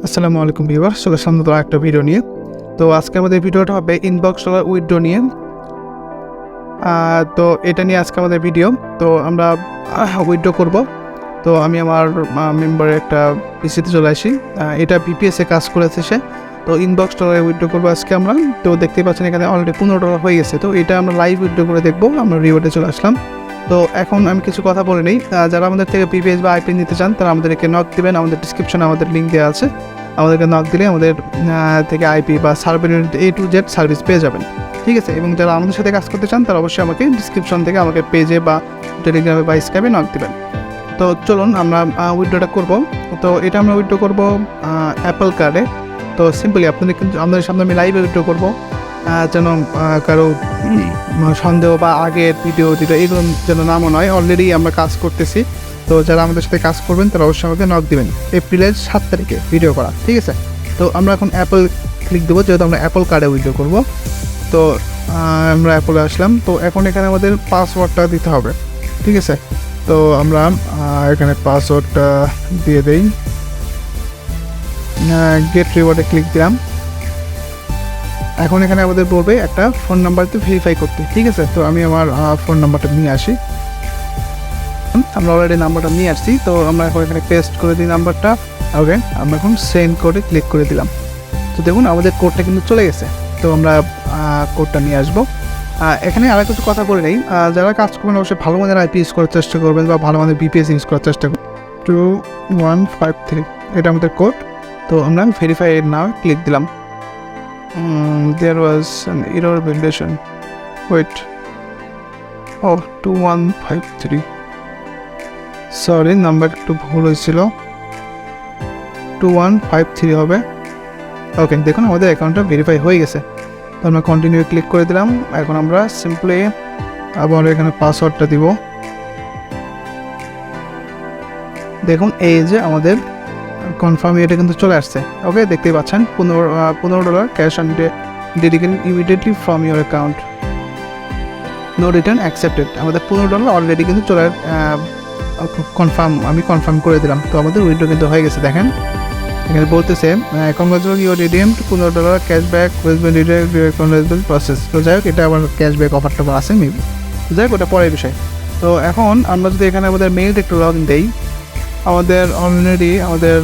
আসসালামু আলাইকুম ভিউয়ার, চলে আসলাম নতুন একটা ভিডিও নিয়ে। তো আজকে আমাদের ভিডিওটা হবে ইনবক্স ডলার উইথড্র নিয়ে। তো এটা নিয়ে আজকে আমাদের ভিডিও। তো আমরা উইথড্র করব। তো আমি আমার মেম্বারের একটা পিসিতে চলে আসি। এটা বিপিএসে কাজ করেছে সে। তো ইনবক্স ডলারে উইথড্র করবো আজকে আমরা। তো দেখতেই পাচ্ছেন এখানে অলরেডি $15 হয়ে গেছে। তো এটা আমরা লাইভ উইথড্র করে দেখবো। আমরা রিওয়ার্ডে চলে আসলাম। তো এখন আমি কিছু কথা বলে নিই। যারা আমাদের থেকে বিপিএস বা আইপি নিতে চান তারা আমাদেরকে নক দেবেন। আমাদের ডিসক্রিপশনে আমাদের লিঙ্ক দেওয়া আছে। আমাদেরকে নক দিলে আমাদের থেকে আইপি বা server A to Z service পেয়ে যাবেন, ঠিক আছে। এবং যারা আমাদের সাথে কাজ করতে চান তারা অবশ্যই আমাকে ডিসক্রিপশন থেকে আমাকে পেজে বা টেলিগ্রামে বা স্কাইপে নক দেবেন। তো চলুন আমরা উইথড্রটা করব। তো এটা আমরা উইথড্র করব অ্যাপল কার্ডে। তো সিম্পলি আপনাদের সামনে আমি লাইভে উইথড্র করবো, যেন কারো সন্দেহ বা আগের ভিডিও এগুলো যেন নামও নয়। অলরেডি আমরা কাজ করতেছি। তো যারা আমাদের সাথে কাজ করবেন তারা অবশ্যই আমাকে নক দেবেন। এপ্রিলের 7 তারিখে ভিডিও করা, ঠিক আছে। তো আমরা এখন অ্যাপল ক্লিক দেবো, যেহেতু আমরা অ্যাপল কার্ডে উইথড্র করবো। তো আমরা অ্যাপলে আসলাম। তো এখন এখানে আমাদের পাসওয়ার্ডটা দিতে হবে, ঠিক আছে। তো আমরা এখানে পাসওয়ার্ডটা দিয়ে দেই। গেট রিওয়ার্ডে ক্লিক দিলাম। এখন এখানে আমাদের বলবে একটা ফোন নাম্বারতে ভেরিফাই করতে, ঠিক আছে। তো আমি আমার ফোন নাম্বারটা নিয়ে আসি। আমরা অলরেডি নাম্বারটা নিয়ে আসছি। তো আমরা এখন এখানে পেস্ট করে দিই নাম্বারটা। ওকে, আমরা এখন সেন্ড করে ক্লিক করে দিলাম। তো দেখুন আমাদের কোডটা কিন্তু চলে গেছে। তো আমরা কোডটা নিয়ে আসবো। এখানে আর কিছু কথা বলে নেই, যারা কাজ করবেন অবশ্যই ভালো মানের আইপি ইউজ করার চেষ্টা করবেন বা ভালো মানের বিপিএস ইউজ করার চেষ্টা করবেন। 2153 এটা আমাদের কোড। তো আমরা ভেরিফাই নাও ক্লিক দিলাম। There was an error validation. Wait. Oh, 2153. Sorry, number একটু ভুল হয়েছিল। 2153 হবে। ওকে, দেখুন আমাদের অ্যাকাউন্টটা ভেরিফাই হয়ে গেছে। তো আমরা কন্টিনিউ ক্লিক করে দিলাম। এখন আমরা সিম্পলি আবার এখানে পাসওয়ার্ডটা দিব। দেখুন এই যে আমাদের কনফার্ম এটা কিন্তু চলে আসছে। ওকে, দেখতেই পাচ্ছেন $15 cash on dedicated immediately from your account, no return accepted. আমাদের $15 অলরেডি কিন্তু আমি কনফার্ম করে দিলাম। তো আমাদের উইথড্র কিন্তু হয়ে গেছে। দেখেন এখানে বলতেছে congratulation your redeemed $15 cashback process. তো যাই হোক, এটা আবার ক্যাশব্যাক অফারটা আছে মেবি। যাই হোক, ওটা পরের বিষয়। তো এখন আমরা যদি এখানে আমাদের মেইলটা একটু লগ ইন দিই, আমাদের অলরেডি আমাদের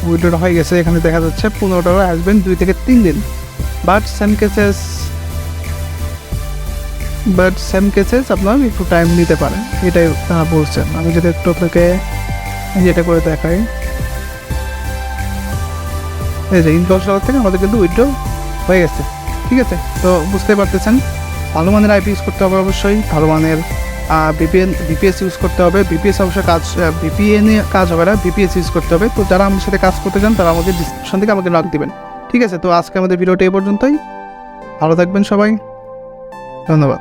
উইথড্র হয়ে গেছে। এখানে দেখা যাচ্ছে $15 আসবেন 2 থেকে 3 দিন। বাট সেম কেসেস আপনার একটু টাইম নিতে পারেন, এটাই তারা বলছেন। আমি যদি একটু আপনাকে যেটা করে দেখাই, এই যে ইনবক্স ডলার থেকে আমাদের কিন্তু উইথড্র হয়ে গেছে, ঠিক আছে। তো বুঝতে পারতেছেন ভালো মানের আইপি ইউজ করতে হবে, অবশ্যই ভালো মানের বিপিএস ইউজ করতে হবে। বিপিএস অবশ্যই ভিপিএন কাজ হবে না, বিপিএস ইউজ করতে হবে। তো যারা আমার সাথে কাজ করতে চান তারা আমাদের ডিসক্রিপশন থেকে আমাকে নক দিবেন, ঠিক আছে। তো আজকে আমাদের ভিডিওটা এই পর্যন্তই। ভালো থাকবেন সবাই, ধন্যবাদ।